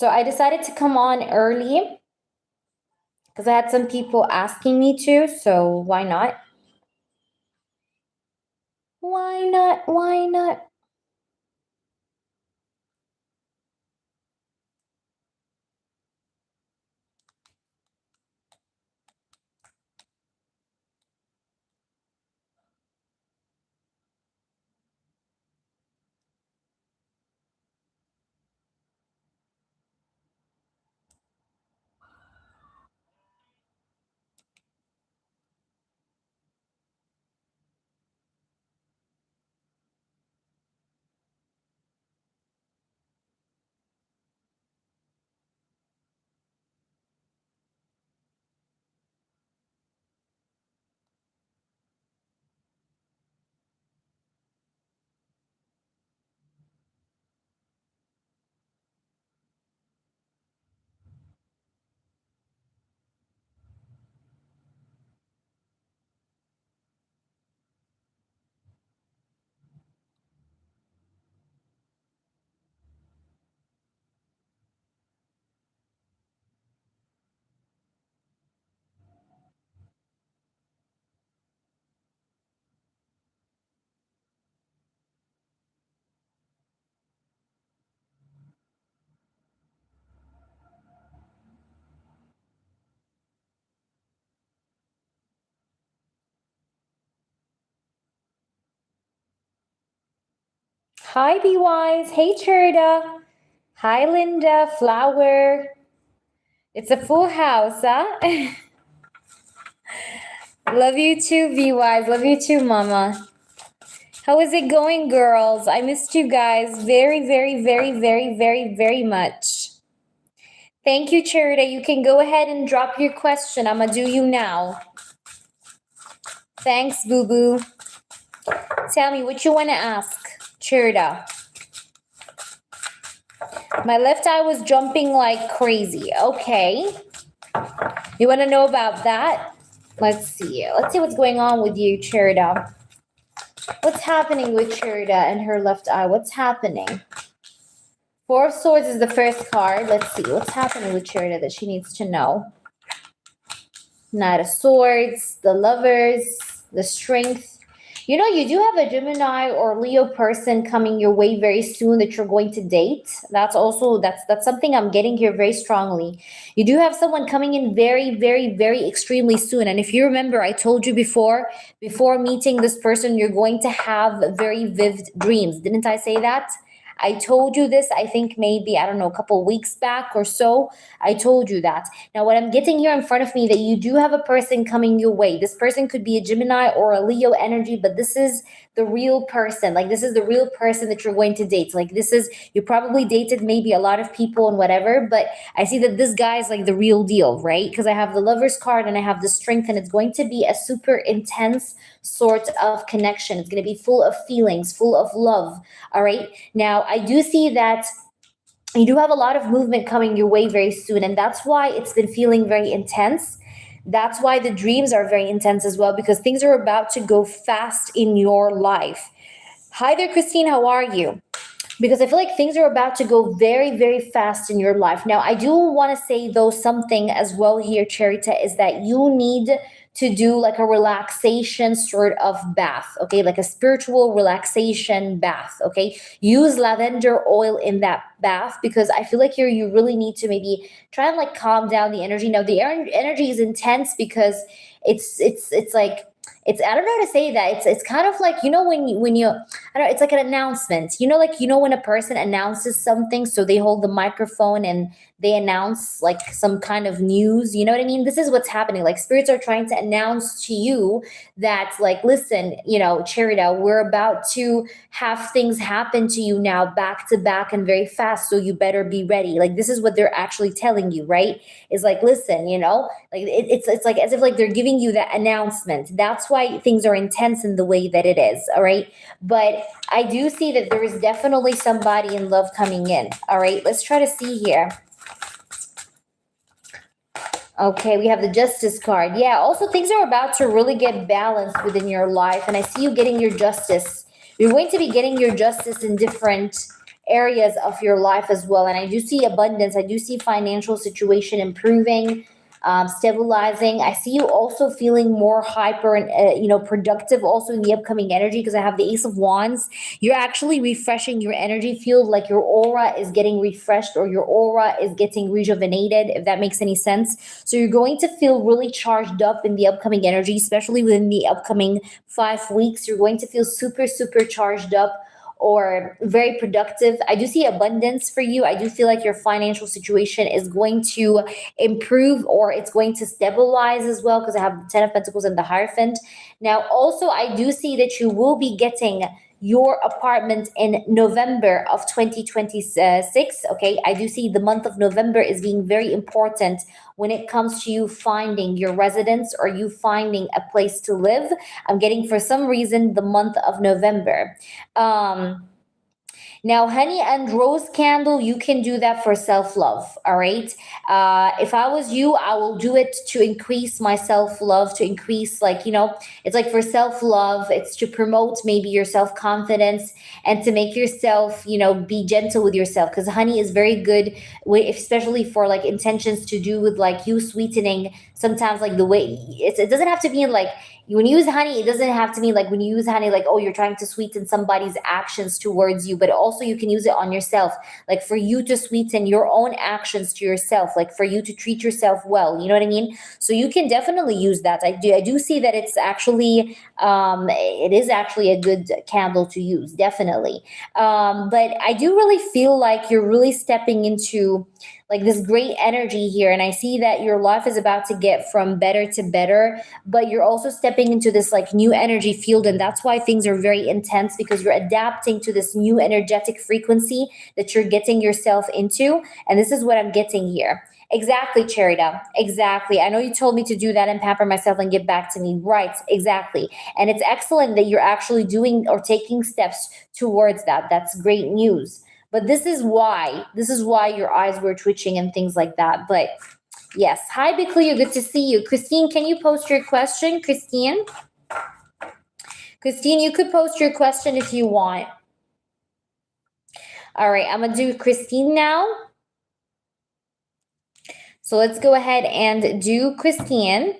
So I decided to come on early because I had some people asking me to. So why not? Why not? Why not? Hi, Be Wise. Hey, Cherda. Hi, Linda. Flower. It's a full house, huh? Love you too, Be Wise. Love you too, Mama. How is it going, girls? I missed you guys very, very, very, very, very, very much. Thank you, Cherda. You can go ahead and drop your question. I'ma do you now. Thanks, Boo Boo. Tell me what you want to ask, Cherda. My left eye was jumping like crazy. Okay. You want to know about that? Let's see. Let's see what's going on with you, Cherda. What's happening with Cherda and her left eye? What's happening? Four of Swords is the first card. Let's see. What's happening with Cherda that she needs to know? Knight of Swords, the Lovers, the Strength. You know, you do have a Gemini or Leo person coming your way very soon that you're going to date. That's also, that's something I'm getting here very strongly. You do have someone coming in very, very, very extremely soon. And if you remember, I told you before meeting this person, you're going to have very vivid dreams. Didn't I say that? I told you this, I think maybe, I don't know, a couple of weeks back or so. I told you that. Now, what I'm getting here in front of me, that you do have a person coming your way. This person could be a Gemini or a Leo energy, but this is the real person. Like, this is the real person that you're going to date. Like, this is, you probably dated maybe a lot of people and whatever, but I see that this guy is like the real deal, right? Because I have the Lovers card and I have the Strength, and it's going to be a super intense sort of connection. It's going to be full of feelings, full of love. All right. Now, I do see that you do have a lot of movement coming your way very soon, and that's why it's been feeling very intense. That's why the dreams are very intense as well, because things are about to go fast in your life. Hi there, Christine. How are you? Because I feel like things are about to go very, very fast in your life. Now, I do want to say, though, something as well here, Charita, is that you need to do like a relaxation sort of bath, okay? Like a spiritual relaxation bath, okay? Use lavender oil in that bath, because I feel like you really need to maybe try and like calm down the energy. Now, the energy is intense because it's like, it's, I don't know how to say that. It's kind of like, you know, when you I don't know, it's like an announcement. You know, like, you know, when a person announces something, so they hold the microphone and they announce like some kind of news. You know what I mean? This is what's happening. Like, spirits are trying to announce to you that, like, listen, you know, Cherita, we're about to have things happen to you now, back to back and very fast. So you better be ready. Like, this is what they're actually telling you, right? Is like, listen, you know, like it's like as if like they're giving you that announcement. That's why things are intense in the way that it is. All right. But I do see that there is definitely somebody in love coming in. All right. Let's try to see here. Okay, we have the Justice card. Yeah, also things are about to really get balanced within your life. And I see you getting your justice. You're going to be getting your justice in different areas of your life as well. And I do see abundance. I do see financial situation improving, stabilizing. I see you also feeling more hyper and productive also in the upcoming energy, because I have the Ace of Wands. You're actually refreshing your energy field, like your aura is getting refreshed or your aura is getting rejuvenated, if that makes any sense. So you're going to feel really charged up in the upcoming energy, especially within the upcoming 5 weeks. You're going to feel super, super charged up or very productive. I do see abundance for you. I do feel like your financial situation is going to improve, or it's going to stabilize as well, because I have the Ten of Pentacles and the Hierophant. Now, also, I do see that you will be getting your apartment in November of 2026. Okay, I do see the month of November is being very important when it comes to you finding your residence or you finding a place to live. I'm getting, for some reason, the month of November. Now, honey and rose candle, you can do that for self-love, all right? If I was you, I will do it to increase my self-love, to increase, it's like for self-love, it's to promote maybe your self-confidence and to make yourself, be gentle with yourself. Because honey is very good, especially for like intentions to do with like you sweetening sometimes, like the way, it doesn't have to be like, when you use honey, it doesn't have to mean like when you use honey, like, oh, you're trying to sweeten somebody's actions towards you, but also you can use it on yourself, like for you to sweeten your own actions to yourself, like for you to treat yourself well. You know what I mean? So you can definitely use that. I do see that it's actually, it is actually a good candle to use, definitely. But I do really feel like you're really stepping into like this great energy here. And I see that your life is about to get from better to better, but you're also stepping into this like new energy field. And that's why things are very intense, because you're adapting to this new energetic frequency that you're getting yourself into. And this is what I'm getting here. Exactly, Cherida. Exactly. I know you told me to do that and pamper myself and get back to me. Right, exactly. And it's excellent that you're actually doing or taking steps towards that. That's great news. But this is why your eyes were twitching and things like that. But yes. Hi, Bicleo. Good to see you. Christine, can you post your question? Christine, you could post your question if you want. All right. I'm going to do Christine now. So let's go ahead and do Christine.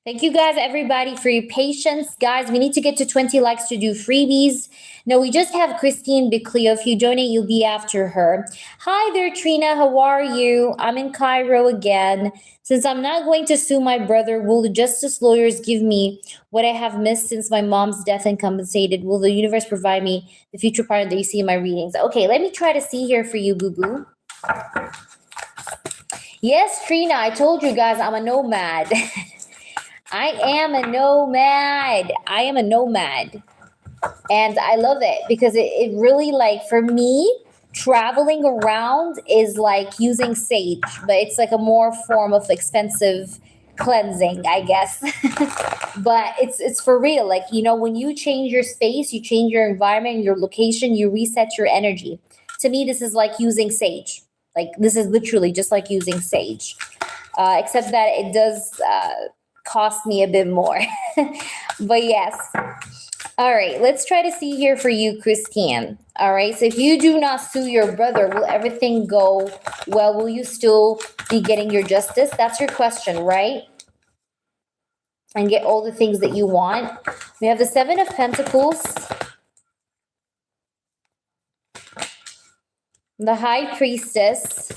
Thank you guys, everybody, for your patience. Guys, we need to get to 20 likes to do freebies. No, we just have Christine Bicleo. If you donate, you'll be after her. Hi there, Trina. How are you? I'm in Cairo again. Since I'm not going to sue my brother, will the justice lawyers give me what I have missed since my mom's death and compensated? Will the universe provide me the future partner that you see in my readings? Okay, let me try to see here for you, boo-boo. Yes, Trina, I told you guys I'm a nomad. I am a nomad. And I love it because it really, like, for me, traveling around is like using sage, but it's like a more form of expensive cleansing, I guess. But it's for real. Like, when you change your space, you change your environment, your location, you reset your energy. To me, this is like using sage. Like, this is literally just like using sage, except that it does cost me a bit more. But yes. All right, let's try to see here for you, Christine. All right, so if you do not sue your brother, will everything go well? Will you still be getting your justice? That's your question, right? And get all the things that you want. We have the Seven of Pentacles, the High Priestess,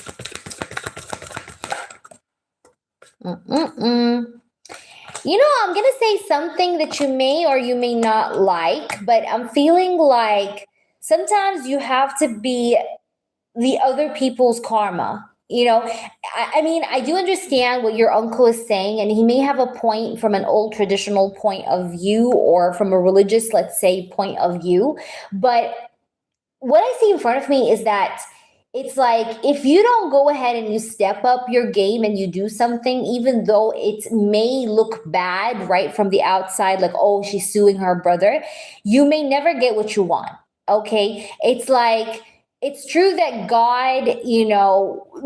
I'm going to say something that you may or you may not like, but I'm feeling like sometimes you have to be the other people's karma. I mean, I do understand what your uncle is saying, and he may have a point from an old traditional point of view or from a religious, let's say, point of view. But what I see in front of me is that it's like, if you don't go ahead and you step up your game and you do something, even though it may look bad right from the outside, like, oh, she's suing her brother, you may never get what you want. Okay. It's like, it's true that God,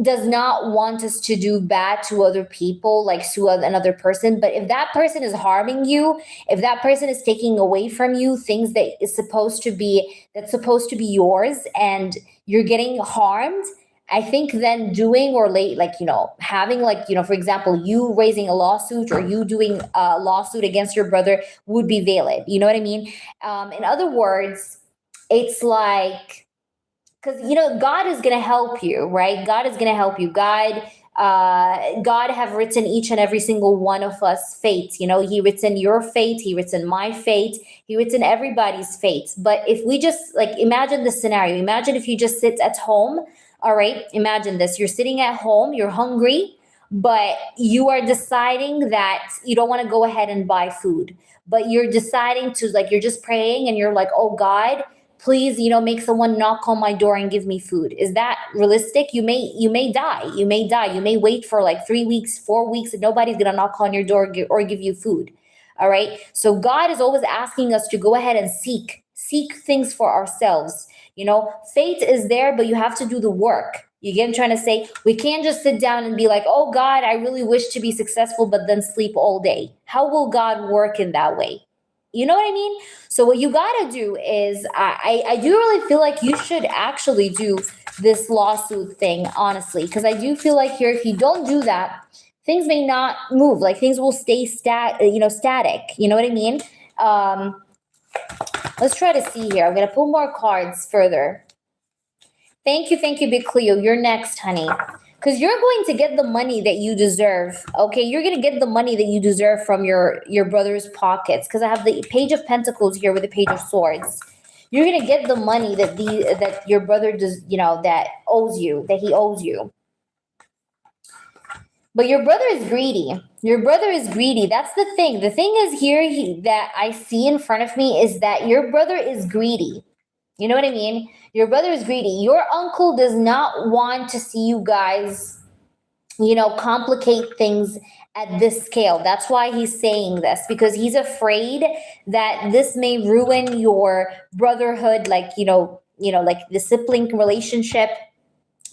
does not want us to do bad to other people, like to another person. But if that person is harming you, if that person is taking away from you things that's supposed to be yours, and you're getting harmed, I think then doing or late, like, having, like, for example, you raising a lawsuit or you doing a lawsuit against your brother would be valid. You know what I mean? In other words, it's like, because God is going to help you, right? God is going to help you. God have written each and every single one of us fate. He written your fate, he written my fate, he written everybody's fate. But if we just, like, imagine the scenario, imagine if you just sit at home. All right, imagine this: you're sitting at home, you're hungry, but you are deciding that you don't want to go ahead and buy food, but you're deciding to, like, you're just praying and you're like, oh God, please, make someone knock on my door and give me food. Is that realistic? You may die. You may wait for like 3 weeks, 4 weeks, and nobody's gonna knock on your door or give you food. All right. So God is always asking us to go ahead and seek things for ourselves. Faith is there, but you have to do the work. You get what I'm trying to say? We can't just sit down and be like, oh God, I really wish to be successful, but then sleep all day. How will God work in that way? You know what I mean? So what you gotta do is, I do really feel like you should actually do this lawsuit thing, honestly, because I do feel like here, if you don't do that, things may not move. Like, things will stay static. You know what I mean? Let's try to see here. I'm gonna pull more cards further. Thank you, Big Cleo. You're next, honey. Because you're going to get the money that you deserve. Okay, you're going to get the money that you deserve from your brother's pockets. Because I have the Page of Pentacles here with the Page of Swords. You're going to get the money that your brother does, that he owes you. But your brother is greedy. That's the thing. The thing is here that I see in front of me is that your brother is greedy. You know what I mean? Your brother is greedy. Your uncle does not want to see you guys, complicate things at this scale. That's why he's saying this, because he's afraid that this may ruin your brotherhood, like, like the sibling relationship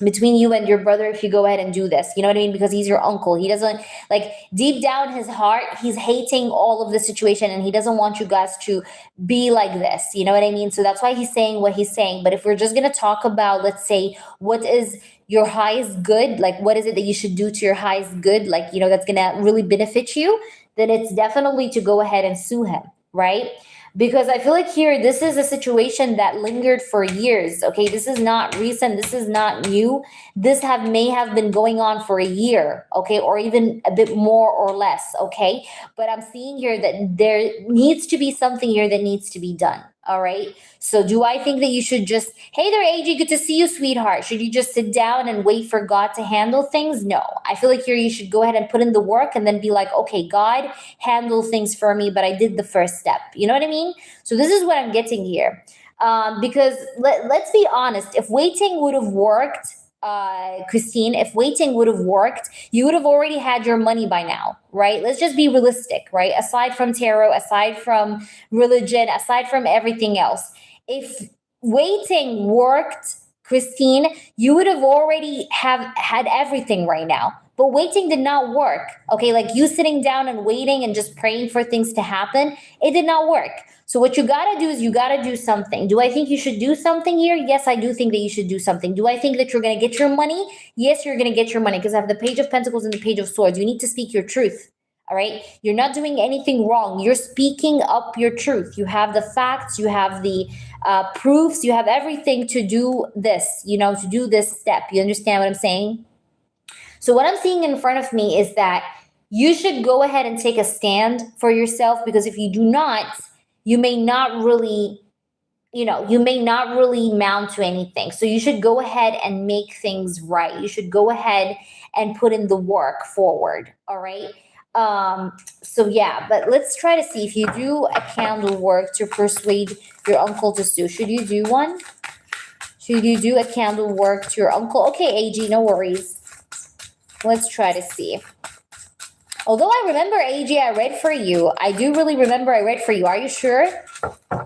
between you and your brother if you go ahead and do this. You know what I mean? Because he's your uncle. He doesn't, like, deep down his heart, he's hating all of the situation, and he doesn't want you guys to be like this. You know what I mean? So that's why he's saying what he's saying. But if we're just going to talk about, let's say, what is your highest good, like, what is it that you should do to your highest good, like, that's going to really benefit you, then it's definitely to go ahead and sue him, right? Because I feel like here, this is a situation that lingered for years. Okay, this is not recent. This is not new. This may have been going on for a year. Okay, or even a bit more or less. Okay, but I'm seeing here that there needs to be something here that needs to be done. All right. So do I think that you should just, hey there, AJ, good to see you, sweetheart. Should you just sit down and wait for God to handle things? No. I feel like here you should go ahead and put in the work and then be like, okay, God, handle things for me, but I did the first step. You know what I mean? So this is what I'm getting here. Because let's be honest, if waiting would have worked, Christine, if waiting would have worked, you would have already had your money by now, right? Let's just be realistic, right? Aside from tarot, aside from religion, aside from everything else, if waiting worked, Christine, you would have already have had everything right now. But waiting did not work. Okay, like you sitting down and waiting and just praying for things to happen, it did not work. So what you gotta do is you gotta do something. Do I think you should do something here? Yes, I do think that you should do something. Do I think that you're gonna get your money? Yes, you're gonna get your money, because I have the Page of Pentacles and the Page of Swords. You need to speak your truth. All right. You're not doing anything wrong. You're speaking up your truth. You have the facts, you have the proofs, you have everything to do this, to do this step. You understand what I'm saying? So what I'm seeing in front of me is that you should go ahead and take a stand for yourself, because if you do not, you may not really mount to anything. So you should go ahead and make things right. You should go ahead and put in the work forward. All right. So yeah, but let's try to see if you do a candle work to persuade your uncle to sue. Should you do one? Should you do a candle work to your uncle? Okay, AG, no worries. Let's try to see. Although I remember, AJ, I read for you. I do really remember I read for you. Are you sure?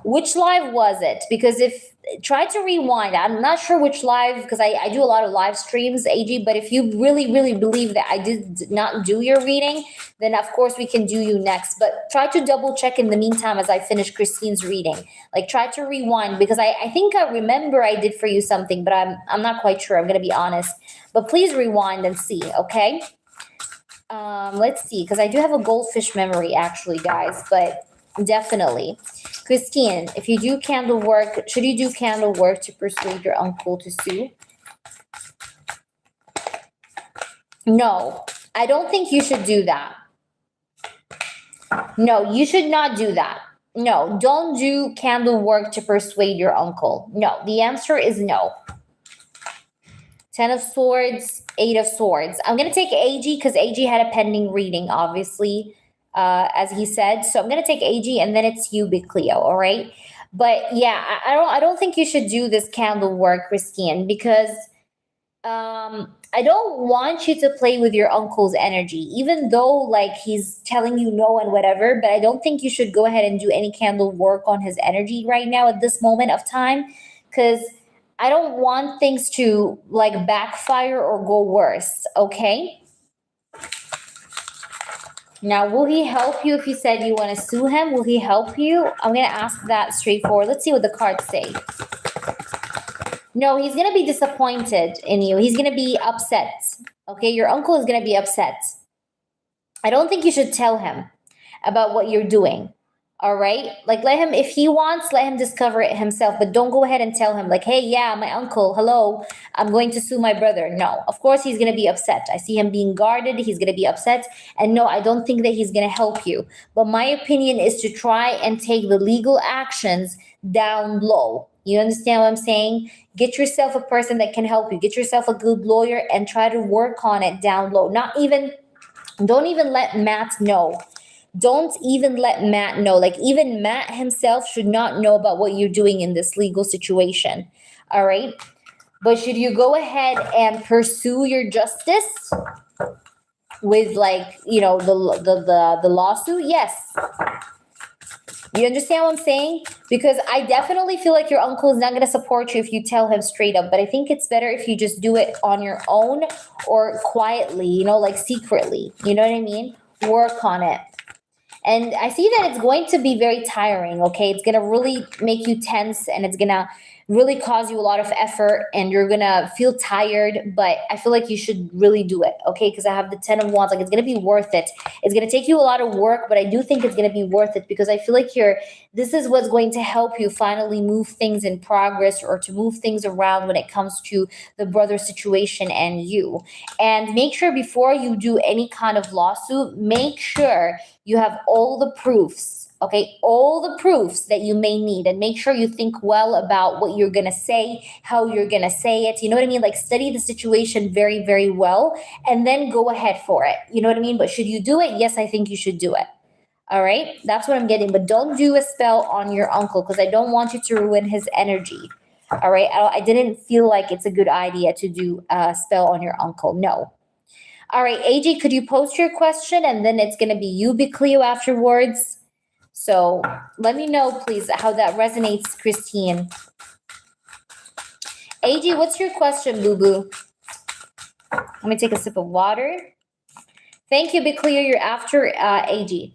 Which live was it? Because if try to rewind. I'm not sure which live because I do a lot of live streams, AG. But if you really, really believe that I did not do your reading, then of course we can do you next. But try to double check in the meantime as I finish Christine's reading. Like try to rewind because I think I remember I did for you something, but I'm not quite sure. I'm gonna be honest. But please rewind and see, okay? Let's see, because I do have a goldfish memory actually, guys, but definitely. Christine, if you do candle work, should you do candle work to persuade your uncle to sue? No, I don't think you should do that. No, you should not do that. No, don't do candle work to persuade your uncle. No, the answer is no. 10 of Swords, 8 of Swords. I'm going to take AG because AG had a pending reading, obviously, as he said. So I'm going to take AG and then it's you, Big Cleo, all right? But yeah, I don't think you should do this candle work, Christine, because I don't want you to play with your uncle's energy, even though like he's telling you no and whatever, but I don't think you should go ahead and do any candle work on his energy right now at this moment of time, because I don't want things to like backfire or go worse, okay? Now, will he help you if you said you want to sue him? Will he help you? I'm going to ask that straightforward. Let's see what the cards say. No, he's going to be disappointed in you. He's going to be upset, okay? Your uncle is going to be upset. I don't think you should tell him about what you're doing. All right. Like let him, if he wants, let him discover it himself, but don't go ahead and tell him like, hey, yeah, my uncle, hello, I'm going to sue my brother. No, of course he's going to be upset. I see him being guarded. He's going to be upset. And no, I don't think that he's going to help you. But my opinion is to try and take the legal actions down low. You understand what I'm saying? Get yourself a person that can help you. Get yourself a good lawyer and try to work on it down low. Don't even let Matt know. Don't even let Matt know. Like even Matt himself should not know about what you're doing in this legal situation. All right. But should you go ahead and pursue your justice with like, you know, the lawsuit? Yes. You understand what I'm saying? Because I definitely feel like your uncle is not going to support you if you tell him straight up. But I think it's better if you just do it on your own or quietly, you know, like secretly. You know what I mean? Work on it. And I see that it's going to be very tiring, okay? It's going to really make you tense and it's going to really cause you a lot of effort and you're going to feel tired, but I feel like you should really do it, okay? Because I have the 10 of Wands. Like, it's going to be worth it. It's going to take you a lot of work, but I do think it's going to be worth it because I feel like this is what's going to help you finally move things in progress or to move things around when it comes to the brother situation and you. And make sure before you do any kind of lawsuit, make sure you have all the proofs, okay? All the proofs that you may need, and make sure you think well about what you're going to say, how you're going to say it. You know what I mean? Like study the situation very, very well, and then go ahead for it. You know what I mean? But should you do it? Yes, I think you should do it. All right? That's what I'm getting. But don't do a spell on your uncle because I don't want you to ruin his energy. All right? I didn't feel like it's a good idea to do a spell on your uncle. No. All right, AJ, could you post your question? And then it's going to be you, Big Cleo, afterwards. So let me know, please, how that resonates, Christine. AJ, what's your question, boo-boo? Let me take a sip of water. Thank you, Big Cleo. You're after AJ.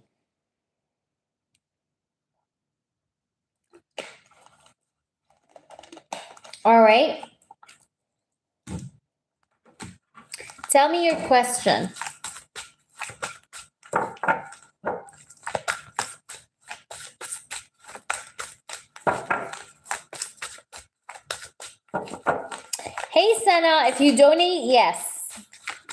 All right. Tell me your question. Hey, Sana, if you donate, yes.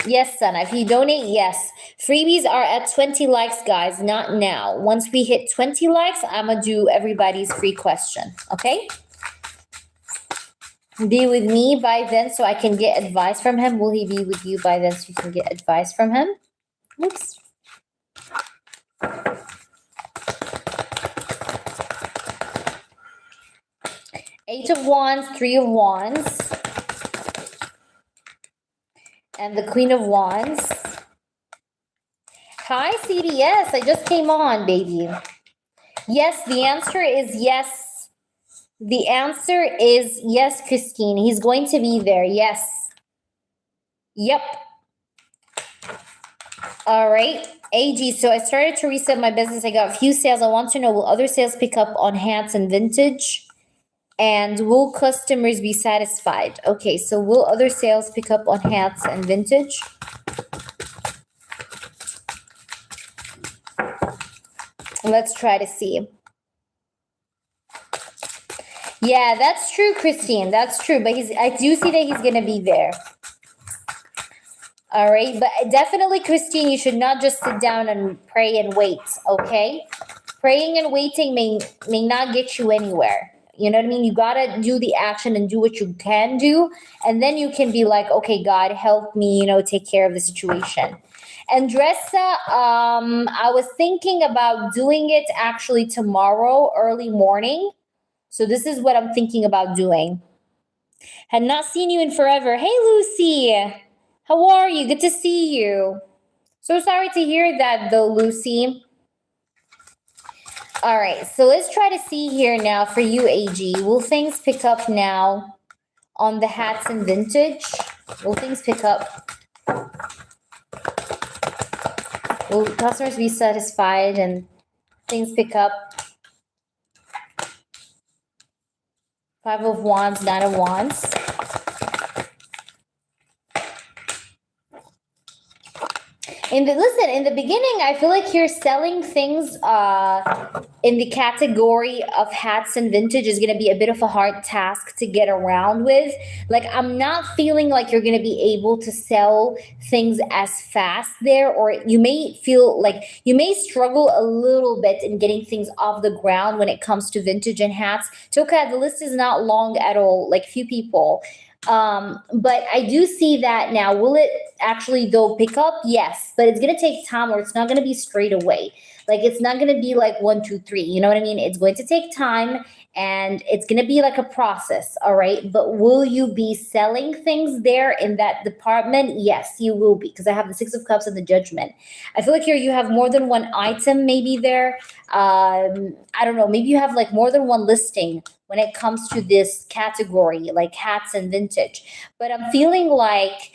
Yes, Sana, if you donate, yes. Freebies are at 20 likes, guys, not now. Once we hit 20 likes, I'm going to do everybody's free question, okay? Be with me by then so I can get advice from him. Will he be with you by then so you can get advice from him? Oops. Eight of Wands, 3 of Wands, and the Queen of Wands. Hi, CDS. I just came on, baby. Yes, the answer is yes. The answer is yes, Christine. He's going to be there. Yes. Yep. All right. AG, so I started to reset my business. I got a few sales. I want to know, will other sales pick up on hats and vintage? And will customers be satisfied? Okay, so will other sales pick up on hats and vintage? Let's try to see. Yeah, that's true, Christine. That's true. But I do see that he's going to be there. All right. But definitely, Christine, you should not just sit down and pray and wait. Okay. Praying and waiting may not get you anywhere. You know what I mean? You got to do the action and do what you can do. And then you can be like, okay, God, help me, take care of the situation. Andressa, I was thinking about doing it actually tomorrow, early morning. So this is what I'm thinking about doing. Had not seen you in forever. Hey, Lucy. How are you? Good to see you. So sorry to hear that, though, Lucy. All right, so let's try to see here now for you, AG. Will things pick up now on the hats and vintage? Will things pick up? Will customers be satisfied and things pick up? Five of Wands, Nine of Wands. Listen, in the beginning, I feel like you're selling things in the category of hats and vintage is going to be a bit of a hard task to get around with. Like, I'm not feeling like you're going to be able to sell things as fast there, or you may feel like you may struggle a little bit in getting things off the ground when it comes to vintage and hats. Toka, the list is not long at all, like few people. But I do see that now. Will it actually though pick up? Yes, but it's gonna take time, or it's not gonna be straight away. Like, it's not gonna be like 1, 2, 3. You know what I mean? It's going to take time, and it's gonna be like a process. All right. But will you be selling things there in that department? Yes, you will be, because I have the Six of Cups and the Judgment. I feel like here you have more than one item maybe there. I don't know. Maybe you have like more than one listing when it comes to this category, like hats and vintage. But I'm feeling like,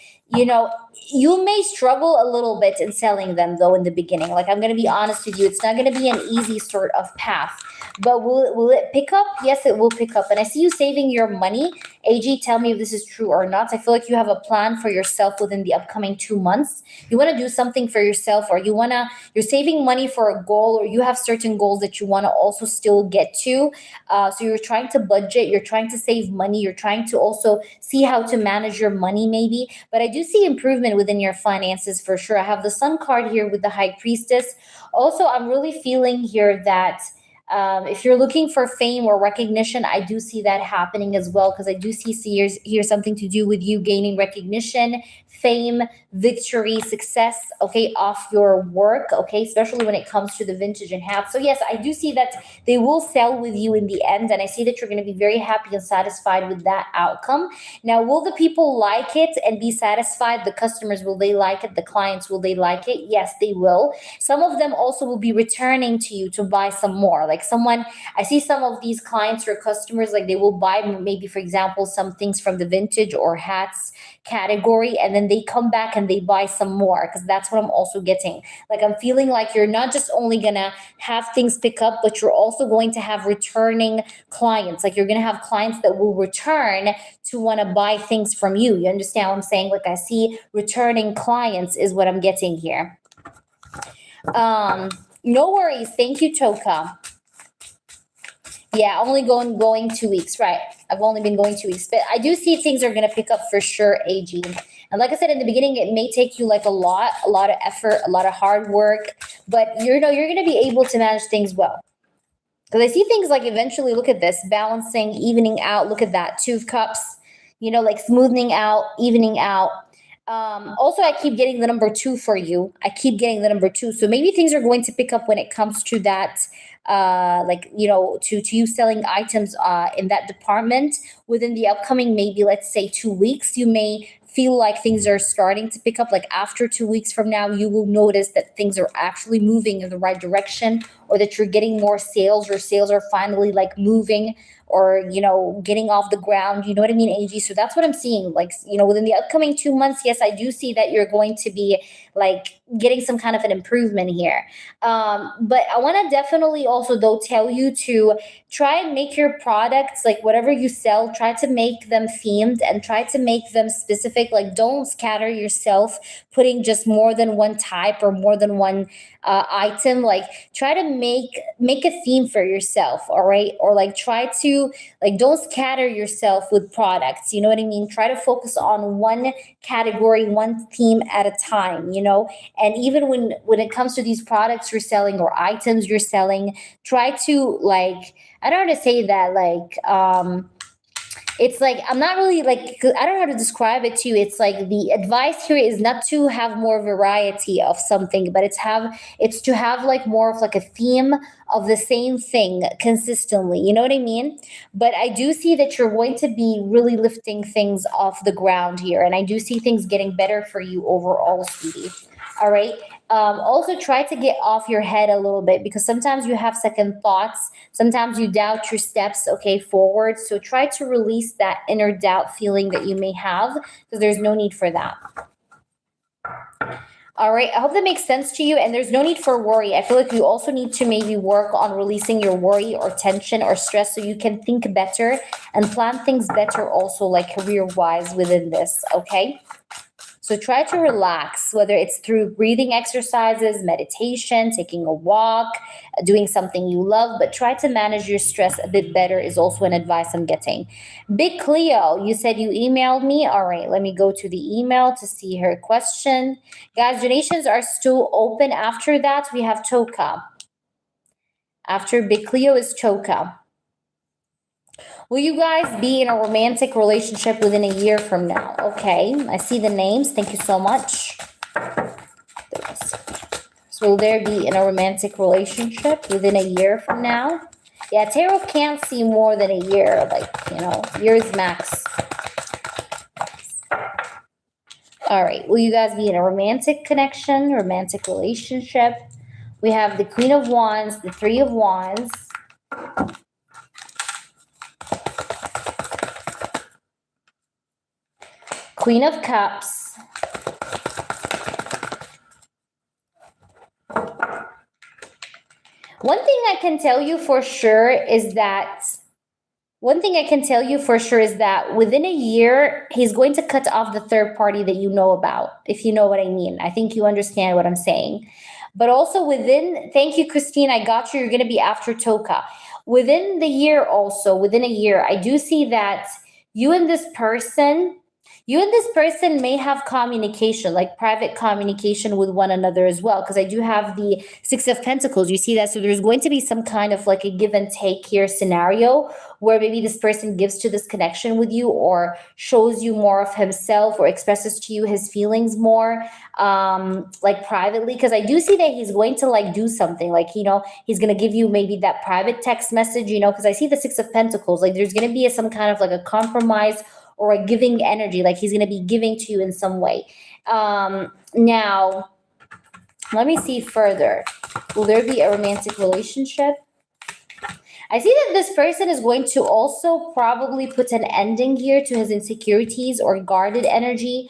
you may struggle a little bit in selling them though in the beginning. Like, I'm going to be honest with you, it's not going to be an easy sort of path. But will it pick up? Yes, it will pick up. And I see you saving your money. AG, tell me if this is true or not. I feel like you have a plan for yourself within the upcoming 2 months. You want to do something for yourself, or you're saving money for a goal, or you have certain goals that you want to also still get to. So you're trying to budget, you're trying to save money, you're trying to also see how to manage your money maybe. But I do see improvement within your finances for sure. I have the Sun card here with the High Priestess. Also, I'm really feeling here that if you're looking for fame or recognition, I do see that happening as well, because I do see here's something to do with you gaining recognition, fame, victory, success, okay, off your work, okay, especially when it comes to the vintage and hats. So yes, I do see that they will sell with you in the end, and I see that you're going to be very happy and satisfied with that outcome. Now, will the people like it and be satisfied? The customers, will they like it? The clients, will they like it? Yes, they will. Some of them also will be returning to you to buy some more. Like, I see some of these clients or customers, like they will buy maybe, for example, some things from the vintage or hats category, and then they come back and they buy some more, because that's what I'm also getting. Like, I'm feeling like you're not just only gonna have things pick up, but you're also going to have returning clients. Like, you're gonna have clients that will return to want to buy things from you. You understand what I'm saying? Like, I see returning clients is what I'm getting here. No worries. Thank you, Toka. Yeah, only going 2 weeks, right? I've only been going 2 weeks, but I do see things are gonna pick up for sure, AG. And like I said in the beginning, it may take you like a lot of effort, a lot of hard work, but you're gonna be able to manage things well. Because I see things like eventually, look at this, balancing, evening out. Look at that, Two of Cups. Like smoothing out, evening out. Also, I keep getting the number 2 for you. I keep getting the number 2. So maybe things are going to pick up when it comes to that, to you selling items in that department within the upcoming, maybe let's say 2 weeks. You may feel like things are starting to pick up, like after 2 weeks from now, you will notice that things are actually moving in the right direction, or that you're getting more sales, or sales are finally like moving, or getting off the ground. You know what I mean, AG? So that's what I'm seeing. Like, within the upcoming 2 months, yes, I do see that you're going to be like getting some kind of an improvement here. But I want to definitely also though tell you to try and make your products, like whatever you sell, try to make them themed and try to make them specific. Like, don't scatter yourself putting just more than one type or more than one item. Like, try to make a theme for yourself, all right? Or like try to, like, don't scatter yourself with products, you know what I mean? Try to focus on one category, one theme at a time, and even when it comes to these products you're selling or items you're selling, try to, like, I don't know how to say that, like, it's like, I'm not really like, I don't know how to describe it to you. It's like the advice here is not to have more variety of something, but it's to have like more of like a theme of the same thing consistently. You know what I mean? But I do see that you're going to be really lifting things off the ground here, and I do see things getting better for you overall, sweetie. All right. Also, try to get off your head a little bit, because sometimes you have second thoughts. Sometimes you doubt your steps, okay, forward. So try to release that inner doubt feeling that you may have, because there's no need for that. All right. I hope that makes sense to you. And there's no need for worry. I feel like you also need to maybe work on releasing your worry or tension or stress, so you can think better and plan things better also, like career-wise within this, okay? So try to relax, whether it's through breathing exercises, meditation, taking a walk, doing something you love, but try to manage your stress a bit better is also an advice I'm getting. Big Cleo, you said you emailed me. All right, let me go to the email to see her question. Guys, donations are still open. After that, we have Toka. After Big Cleo is Toka. Will you guys be in a romantic relationship within a year from now? Okay, I see the names. Thank you so much. So will there be in a romantic relationship within a year from now? Yeah, tarot can't see more than a year, like, years max. All right, will you guys be in a romantic connection, romantic relationship? We have the Queen of Wands, the Three of Wands. Queen of Cups. One thing I can tell you for sure is that within a year, he's going to cut off the third party that you know about, if you know what I mean. I think you understand what I'm saying. But also thank you, Christine, I got you. You're going to be after Toka. Within a year, I do see that you and this person may have communication, like private communication with one another as well, because I do have the Six of Pentacles. You see that? So there's going to be some kind of like a give and take here scenario, where maybe this person gives to this connection with you, or shows you more of himself, or expresses to you his feelings more, like privately. Because I do see that he's going to like do something, like, he's going to give you maybe that private text message, because I see the Six of Pentacles. Like, there's going to be some kind of like a compromise or a giving energy, like he's going to be giving to you in some way. Now, let me see further. Will there be a romantic relationship? I see that this person is going to also probably put an ending here to his insecurities or guarded energy,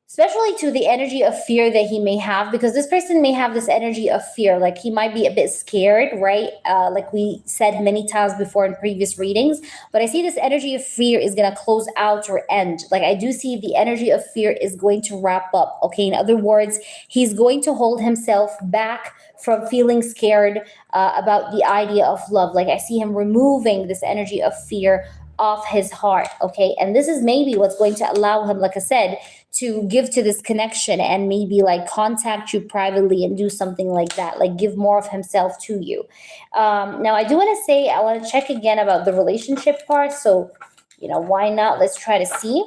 especially to the energy of fear that he may have, because this person may have this energy of fear. Like, he might be a bit scared, right? Like we said many times before in previous readings, but I see this energy of fear is going to close out or end. Like, I do see the energy of fear is going to wrap up. Okay. In other words, he's going to hold himself back from feeling scared about the idea of love. Like, I see him removing this energy of fear off his heart. Okay. And this is maybe what's going to allow him, like I said, to give to this connection and maybe like contact you privately and do something like that, like give more of himself to you. Now, I do want to say, I want to check again about the relationship part. So, why not? Let's try to see.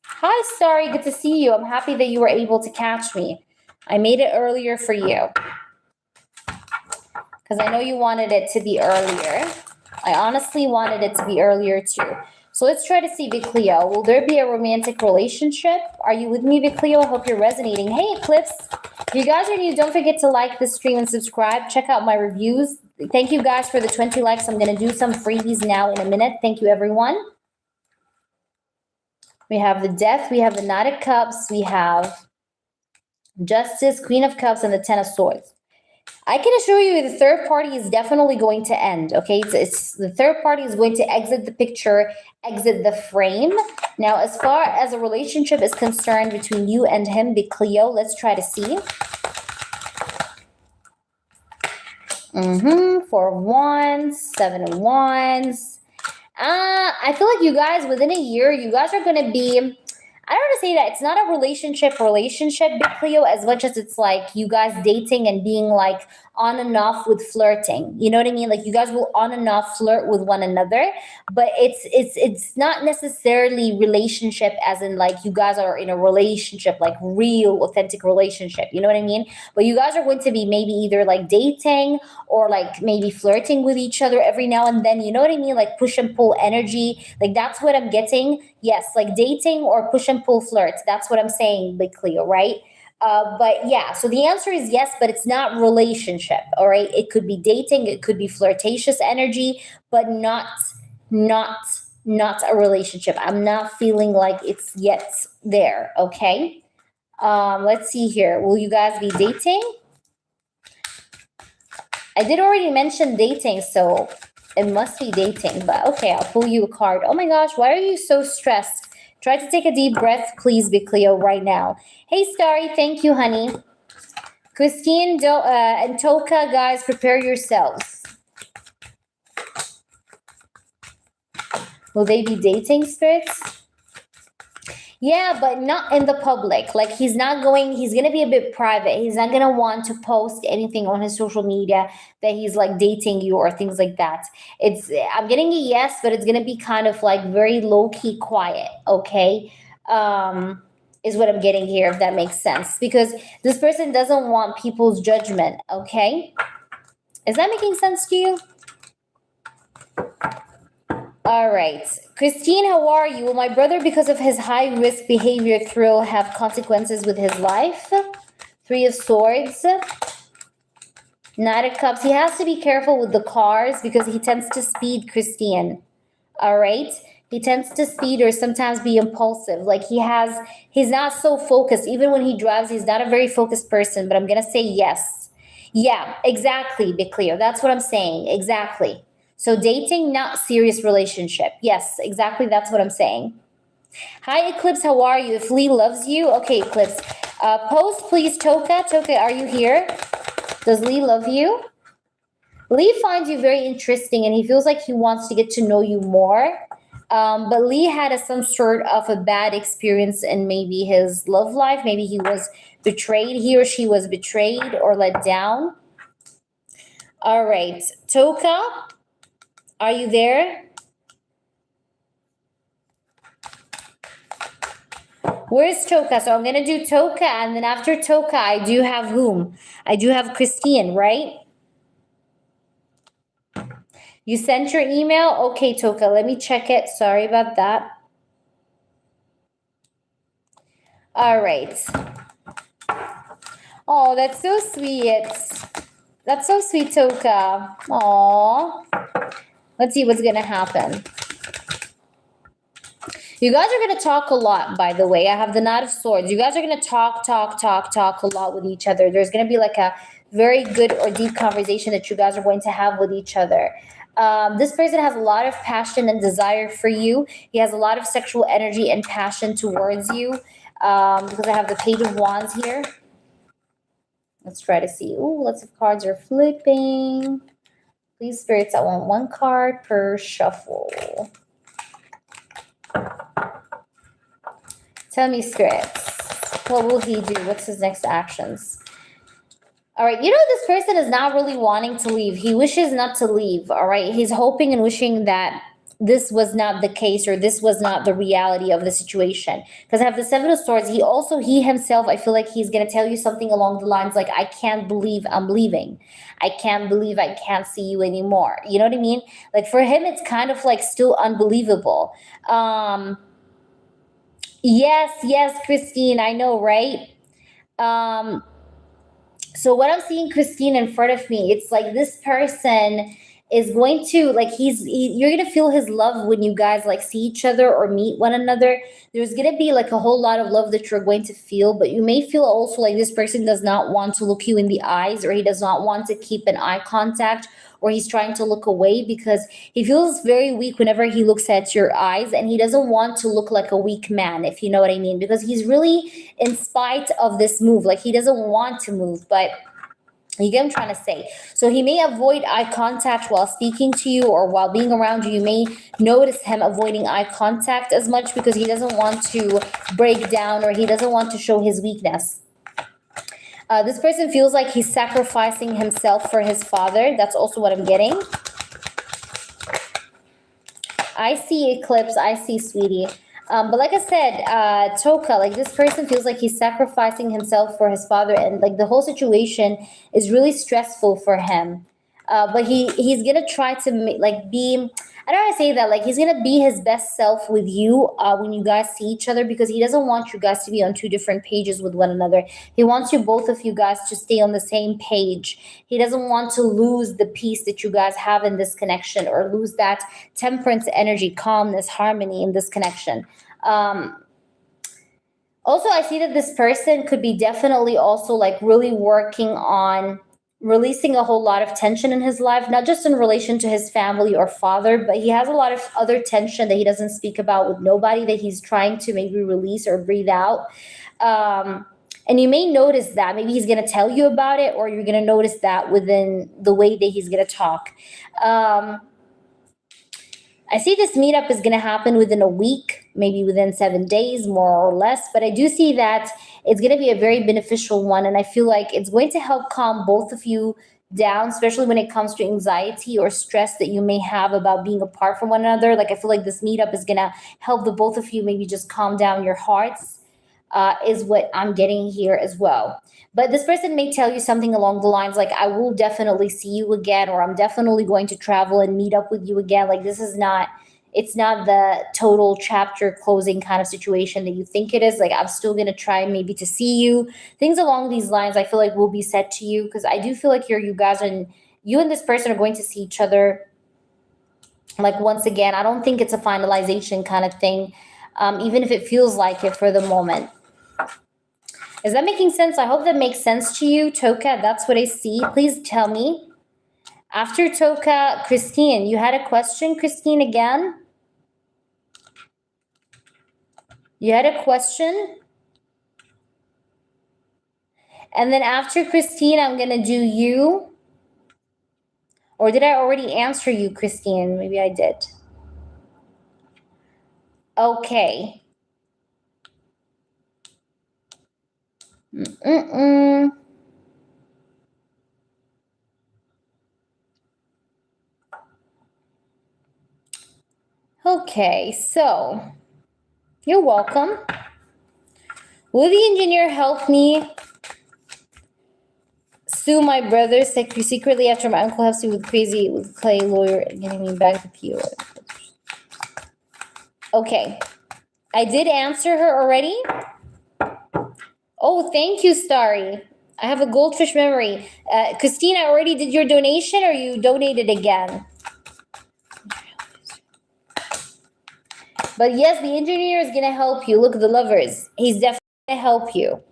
Hi, Starry. Good to see you. I'm happy that you were able to catch me. I made it earlier for you, because I know you wanted it to be earlier. I honestly wanted it to be earlier too. So let's try to see, Big Cleo. Will there be a romantic relationship? Are you with me, Big Cleo? I hope you're resonating. Hey, Eclipse. If you guys are new, don't forget to like the stream and subscribe. Check out my reviews. Thank you guys for the 20 likes. I'm going to do some freebies now in a minute. Thank you, everyone. We have the Death. We have the Knight of Cups. We have Justice, Queen of Cups, and the Ten of Swords. I can assure you the third party is definitely going to end, okay? It's the third party is going to exit the picture, exit the frame. Now, as far as a relationship is concerned between you and him, Big Cleo, let's try to see. Four of Wands, Seven of Wands. I feel like you guys, within a year, you guys are going to be... I don't want to say that it's not a relationship, Big Cleo, as much as it's like you guys dating and being like on and off with flirting. You know what I mean? Like you guys will on and off flirt with one another, but it's not necessarily relationship as in like you guys are in a relationship, like real authentic relationship. You know what I mean? But you guys are going to be maybe either like dating or like maybe flirting with each other every now and then. You know what I mean? Like push and pull energy. Like that's what I'm getting. Yes, like dating or push and pull flirts. That's what I'm saying, Big Cleo, right? But yeah, so the answer is yes, but it's not relationship, all right? It could be dating, it could be flirtatious energy, but not a relationship. I'm not feeling like it's yet there, okay? Let's see here. Will you guys be dating? I did already mention dating, so it must be dating, but okay, I'll pull you a card. Oh my gosh, why are you so stressed? Try to take a deep breath, please, Big Cleo, right now. Hey, Starry, thank you, honey. Christine and Toka, guys, prepare yourselves. Will they be dating, spirits? Yeah, but not in the public. Like he's going to be a bit private. He's not going to want to post anything on his social media that he's like dating you or things like that. I'm getting a yes, but it's going to be kind of like very low-key quiet, okay? Is what I'm getting here, if that makes sense. Because this person doesn't want people's judgment, okay? Is that making sense to you? All right. Christine, how are you? Will my brother, because of his high-risk behavior thrill, have consequences with his life? Three of Swords. Knight of Cups. He has to be careful with the cars because he tends to speed, Christine. All right? He tends to speed or sometimes be impulsive. Like he's not so focused. Even when he drives, he's not a very focused person, but I'm going to say yes. Yeah, exactly, Big Cleo. That's what I'm saying. Exactly. So dating, not serious relationship. Yes, exactly. That's what I'm saying. Hi, Eclipse. How are you? If Lee loves you. Okay, Eclipse. Post, please, Toka. Toka, are you here? Does Lee love you? Lee finds you very interesting and he feels like he wants to get to know you more. But Lee had some sort of a bad experience in maybe his love life. Maybe he was betrayed. He or she was betrayed or let down. All right. Toka. Are you there? Where's Toka? So I'm going to do Toka, and then after Toka, I do have whom? I do have Christine, right? You sent your email? Okay, Toka, let me check it. Sorry about that. All right. Oh, that's so sweet. That's so sweet, Toka. Aw. Let's see what's going to happen. You guys are going to talk a lot, by the way. I have the Knight of Swords. You guys are going to talk a lot with each other. There's going to be like a very good or deep conversation that you guys are going to have with each other. This person has a lot of passion and desire for you. He has a lot of sexual energy and passion towards you. Because I have the Page of Wands here. Let's try to see. Ooh, lots of cards are flipping. Please, spirits, I want one card per shuffle. Tell me, spirits, what will he do? What's his next actions? All right, you know, this person is not really wanting to leave. He wishes not to leave, all right? He's hoping and wishing that this was not the case, or this was not the reality of the situation. Because I have the Seven of Swords. He himself, I feel like he's going to tell you something along the lines like, I can't believe I'm leaving. I can't believe I can't see you anymore. You know what I mean? Like for him, it's kind of like still unbelievable. Yes, Christine, I know, right? Um, so what I'm seeing, Christine, in front of me, it's like this person is going to like you're gonna feel his love when you guys like see each other or meet one another. There's gonna be like a whole lot of love that you're going to feel, but you may feel also like this person does not want to look you in the eyes, or he does not want to keep an eye contact, or he's trying to look away because he feels very weak whenever he looks at your eyes, and he doesn't want to look like a weak man, if you know what I mean, because he's really in spite of this move, like he doesn't want to move, but you get what I'm trying to say. So he may avoid eye contact while speaking to you, or while being around you. You may notice him avoiding eye contact as much because he doesn't want to break down, or he doesn't want to show his weakness. This person feels like he's sacrificing himself for his father. That's also what I'm getting. I see eclipse. I see sweetie. But like I said, Toka, like this person feels like he's sacrificing himself for his father, and like the whole situation is really stressful for him. But he's gonna try to be. I don't want to say that, like he's gonna be his best self with you when you guys see each other, because he doesn't want you guys to be on two different pages with one another. He wants you, both of you guys, to stay on the same page. He doesn't want to lose the peace that you guys have in this connection, or lose that temperance energy, calmness, harmony in this connection. Also, I see that this person could be definitely also like really working on releasing a whole lot of tension in his life, not just in relation to his family or father, but he has a lot of other tension that he doesn't speak about with nobody, that he's trying to maybe release or breathe out. And you may notice that maybe he's going to tell you about it, or you're going to notice that within the way that he's going to talk. I see this meetup is going to happen within a week, maybe within 7 days, more or less. But I do see that it's going to be a very beneficial one. And I feel like it's going to help calm both of you down, especially when it comes to anxiety or stress that you may have about being apart from one another. Like I feel like this meetup is going to help the both of you maybe just calm down your hearts, is what I'm getting here as well. But this person may tell you something along the lines like, I will definitely see you again, or I'm definitely going to travel and meet up with you again. Like this is not, it's not the total chapter closing kind of situation that you think it is. Like I'm still going to try maybe to see you. Things along these lines I feel like will be said to you, because I do feel like you guys and you and this person are going to see each other. Like once again, I don't think it's a finalization kind of thing, even if it feels like it for the moment. Is that making sense? I hope that makes sense to you, Toka. That's what I see. Please tell me. After Toka, Christine, you had a question, Christine, again? You had a question? And then after Christine, I'm going to do you. Or did I already answer you, Christine? Maybe I did. Okay. Okay, so you're welcome. Will the engineer help me sue my brother secretly after my uncle has to with Clay lawyer getting me back the PO? Okay, I did answer her already. Oh, thank you, Starry. I have a goldfish memory. Christine, I already did your donation, or you donated again? But yes, the engineer is going to help you. Look, the lovers. He's definitely going to help you.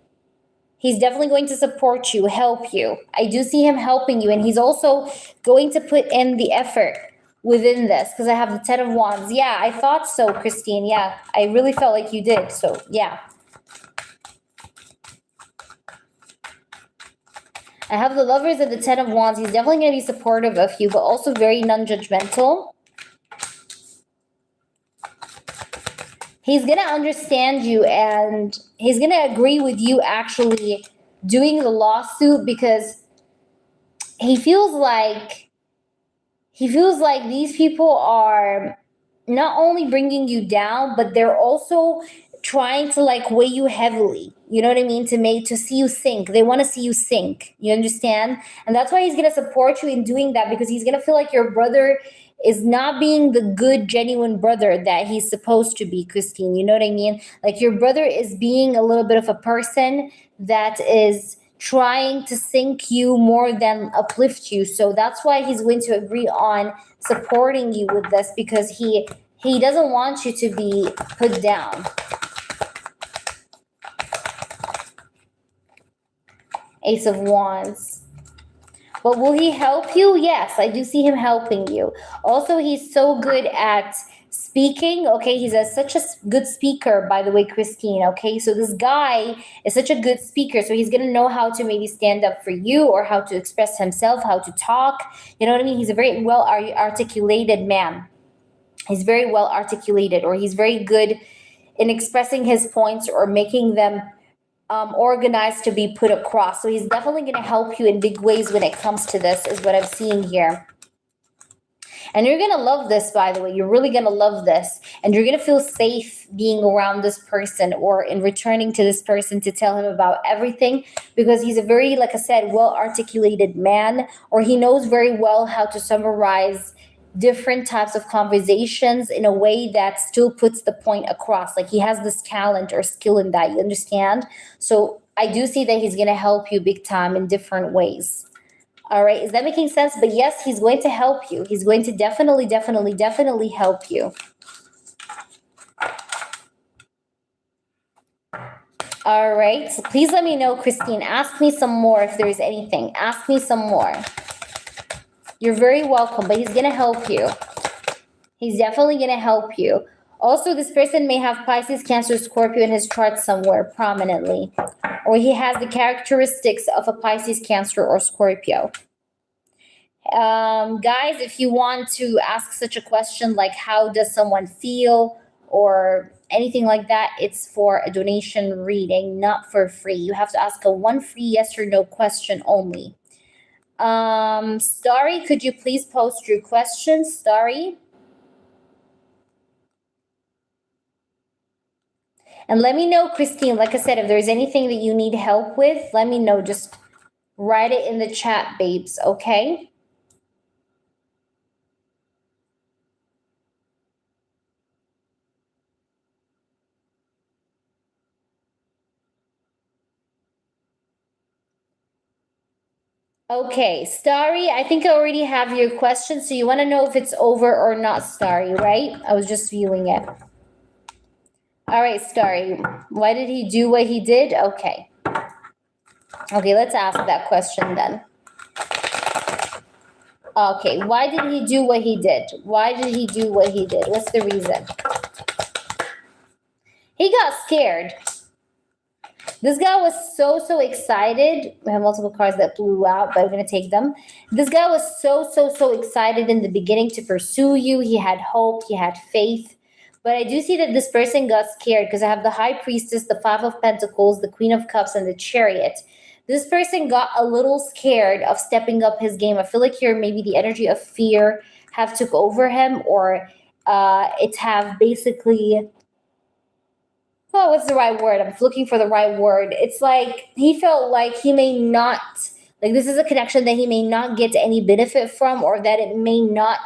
He's definitely going to support you, help you. I do see him helping you. And he's also going to put in the effort within this, because I have the 10 of Wands. Yeah, I thought so, Christine. Yeah, I really felt like you did. So, yeah. I have the lovers and the 10 of Wands. He's definitely going to be supportive of you, but also very non-judgmental. He's going to understand you, and he's going to agree with you actually doing the lawsuit, because he feels like these people are not only bringing you down, but they're also trying to like weigh you heavily. You know what I mean? To see you sink. They want to see you sink. You understand? And that's why he's gonna support you in doing that, because he's gonna feel like your brother is not being the good, genuine brother that he's supposed to be, Christine. You know what I mean? Like your brother is being a little bit of a person that is trying to sink you more than uplift you. So that's why he's going to agree on supporting you with this, because he doesn't want you to be put down. Ace of Wands. But will he help you? Yes, I do see him helping you. Also, he's so good at speaking. Okay, he's such a good speaker, by the way, Christine. Okay, so this guy is such a good speaker. So he's going to know how to maybe stand up for you, or how to express himself, how to talk. You know what I mean? He's a very well articulated man. He's very well articulated, or he's very good in expressing his points or making them organized to be put across. So he's definitely going to help you in big ways when it comes to this, is what I'm seeing here. And you're going to love this, by the way. You're really going to love this. And you're going to feel safe being around this person, or in returning to this person to tell him about everything, because he's a very, like I said, well-articulated man, or he knows very well how to summarize different types of conversations in a way that still puts the point across. Like he has this talent or skill in that, you understand? So I do see that he's going to help you big time in different ways. All right, is that making sense? But yes, he's going to help you. He's going to definitely help you. All right, so please let me know, Christine. Ask me some more if there's anything. Ask me some more. You're very welcome, but he's going to help you. He's definitely going to help you. Also, this person may have Pisces, Cancer, Scorpio in his chart somewhere prominently, or he has the characteristics of a Pisces, Cancer, or Scorpio. Guys, if you want to ask such a question like how does someone feel or anything like that, it's for a donation reading, not for free. You have to ask a one free yes or no question only. Starry, could you please post your questions, Starry? And let me know, Christine, like I said, if there's anything that you need help with, let me know. Just write it in the chat, babes, okay? Okay, Starry, I think I already have your question. So you want to know if it's over or not, Starry, right? I was just viewing it. All right, Starry, why did he do what he did? Okay. Okay, let's ask that question then. Okay, why did he do what he did? Why did he do what he did? What's the reason? He got scared. This guy was so excited. We have multiple cards that blew out, but I'm going to take them. This guy was so excited in the beginning to pursue you. He had hope. He had faith. But I do see that this person got scared, because I have the High Priestess, the Five of Pentacles, the Queen of Cups, and the Chariot. This person got a little scared of stepping up his game. I feel like here maybe the energy of fear have took over him, or it have basically... Oh, what's the right word? I'm looking for the right word. It's like he felt like he may not, like this is a connection that he may not get any benefit from, or that it may not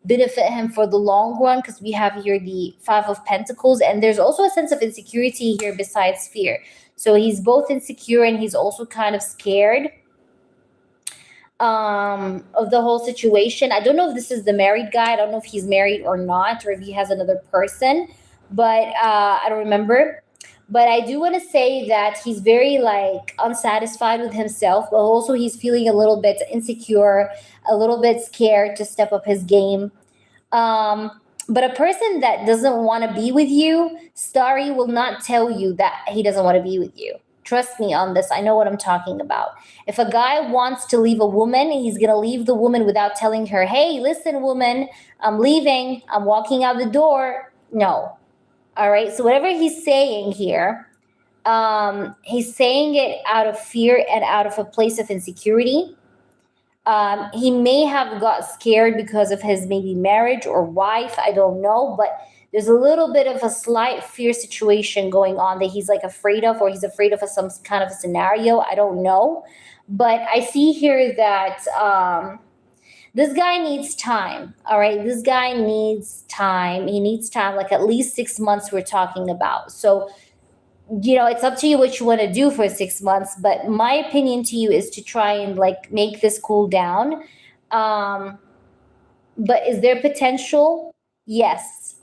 benefit him for the long run, because we have here the Five of Pentacles, and there's also a sense of insecurity here besides fear. So he's both insecure and he's also kind of scared of the whole situation. I don't know if this is the married guy. I don't know if he's married or not, or if he has another person. But I don't remember. But I do want to say that he's very like unsatisfied with himself, but also he's feeling a little bit insecure, a little bit scared to step up his game. But a person that doesn't want to be with you, Starry, will not tell you that he doesn't want to be with you. Trust me on this. I know what I'm talking about. If a guy wants to leave a woman, he's going to leave the woman without telling her, hey, listen, woman, I'm leaving. I'm walking out the door. No. All right, so whatever he's saying here, he's saying it out of fear and out of a place of insecurity. He may have got scared because of his maybe marriage or wife. I don't know, but there's a little bit of a slight fear situation going on that he's like afraid of, or he's afraid of some kind of a scenario. I don't know, but I see here that this guy needs time. All right, this guy needs time. He needs time, like at least 6 months. We're talking about. So it's up to you what you want to do for 6 months, but my opinion to you is to try and like make this cool down. um but is there potential? Yes,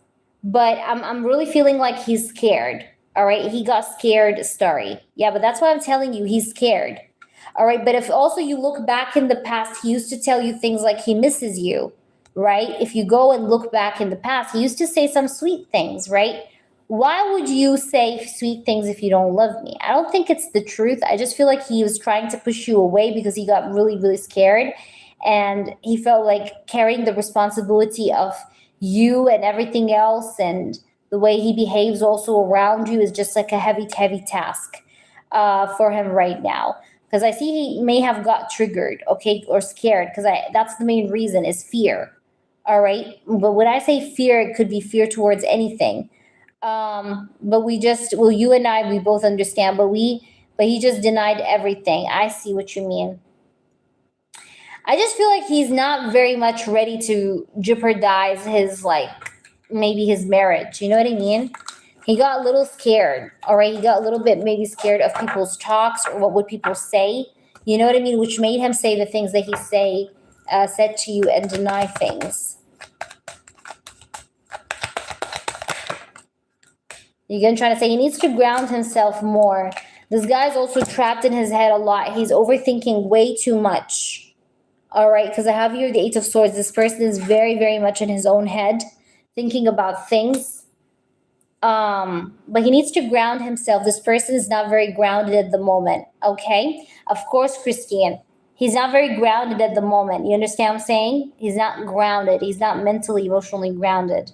but I'm really feeling like he's scared. All right, he got scared, Starry. Yeah, but that's why I'm telling you he's scared. All right, but if also you look back in the past, he used to tell you things like he misses you, right? If you go and look back in the past, he used to say some sweet things, right? Why would you say sweet things if you don't love me? I don't think it's the truth. I just feel like he was trying to push you away because he got really, really scared, and he felt like carrying the responsibility of you and everything else, and the way he behaves also around you is just like a heavy, heavy task for him right now. Because I see he may have got triggered, okay, or scared. Because that's the main reason is fear. All right, but when I say fear, it could be fear towards anything. But you and I, we both understand. But he just denied everything. I see what you mean. I just feel like he's not very much ready to jeopardize his, like, maybe his marriage. You know what I mean? He got a little scared. All right, he got a little bit maybe scared of people's talks or what would people say. You know what I mean? Which made him say the things that he said to you and deny things. You're gonna try to say he needs to ground himself more. This guy's also trapped in his head a lot. He's overthinking way too much. All right, because I have here the Eight of Swords. This person is very, very much in his own head, thinking about things. But he needs to ground himself. This person is not very grounded at the moment. Okay, of course, Christine. He's not very grounded at the moment. You understand what I'm saying? He's not grounded. He's not mentally, emotionally grounded.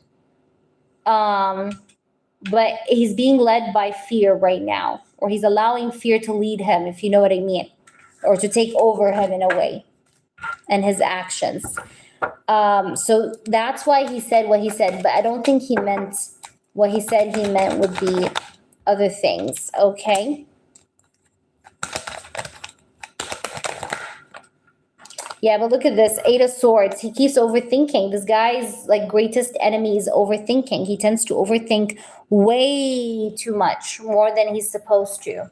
But he's being led by fear right now, or he's allowing fear to lead him, if you know what I mean, or to take over him in a way, and his actions. So that's why he said what he said, but I don't think he meant what he said. He meant would be other things. Okay. Yeah, but look at this, Eight of Swords. He keeps overthinking. This guy's like greatest enemy is overthinking. He tends to overthink way too much, more than he's supposed to.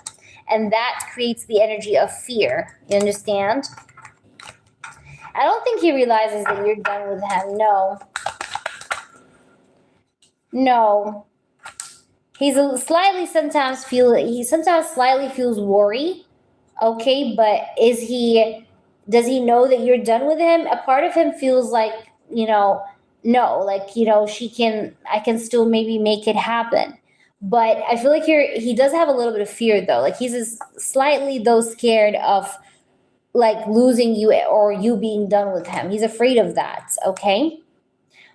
And that creates the energy of fear. You understand? I don't think he realizes that you're done with him. No. No. He sometimes slightly feels worry. Okay, but does he know that you're done with him? A part of him feels like, no, like, I can still maybe make it happen. But I feel like he does have a little bit of fear though. Like he's slightly though scared of like losing you or you being done with him. He's afraid of that, okay?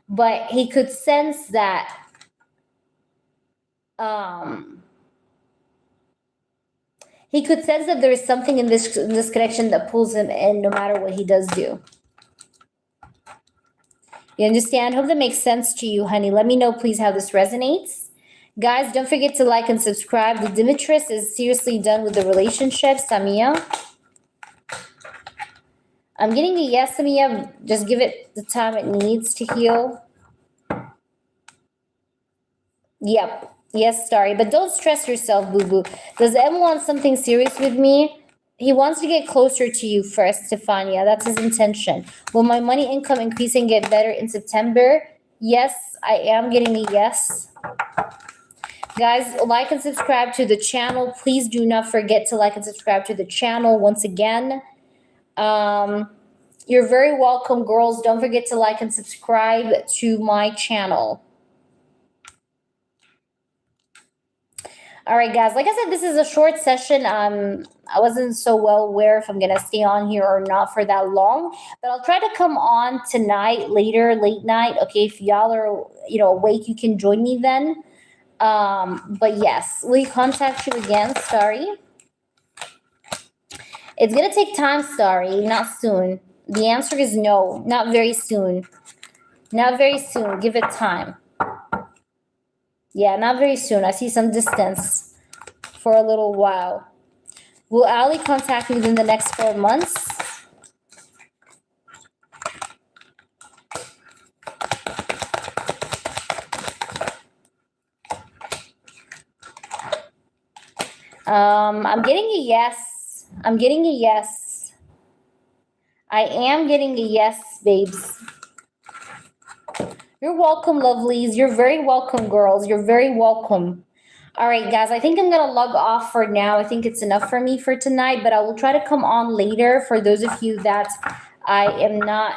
But he could sense that there is something in this connection that pulls him in no matter what he does do. You understand? Hope that makes sense to you, honey. Let me know, please, how this resonates. Guys, don't forget to like and subscribe. The Demetrius is seriously done with the relationship. Samia. I'm getting a yes, Samia. Just give it the time it needs to heal. Yep. Yes, Starry. But don't stress yourself, boo-boo. Does M want something serious with me? He wants to get closer to you first, Stefania. That's his intention. Will my money income increase and get better in September? Yes, I am getting a yes. Guys, like and subscribe to the channel. Please do not forget to like and subscribe to the channel once again. You're very welcome, girls. Don't forget to like and subscribe to my channel. All right, guys. Like I said, this is a short session. I wasn't so well aware if I'm going to stay on here or not for that long. But I'll try to come on tonight, late night. Okay, if y'all are, awake, you can join me then. But yes, we contact you again. Sorry. It's going to take time, sorry. Not soon. The answer is no, not very soon. Not very soon. Give it time. Yeah, not very soon. I see some distance for a little while. Will Ali contact me within the next 4 months? I'm getting a yes. I'm getting a yes. I am getting a yes, babes. You're welcome, lovelies. You're very welcome, girls. You're very welcome. All right, guys, I think I'm going to log off for now. I think it's enough for me for tonight, but I will try to come on later for those of you that I am not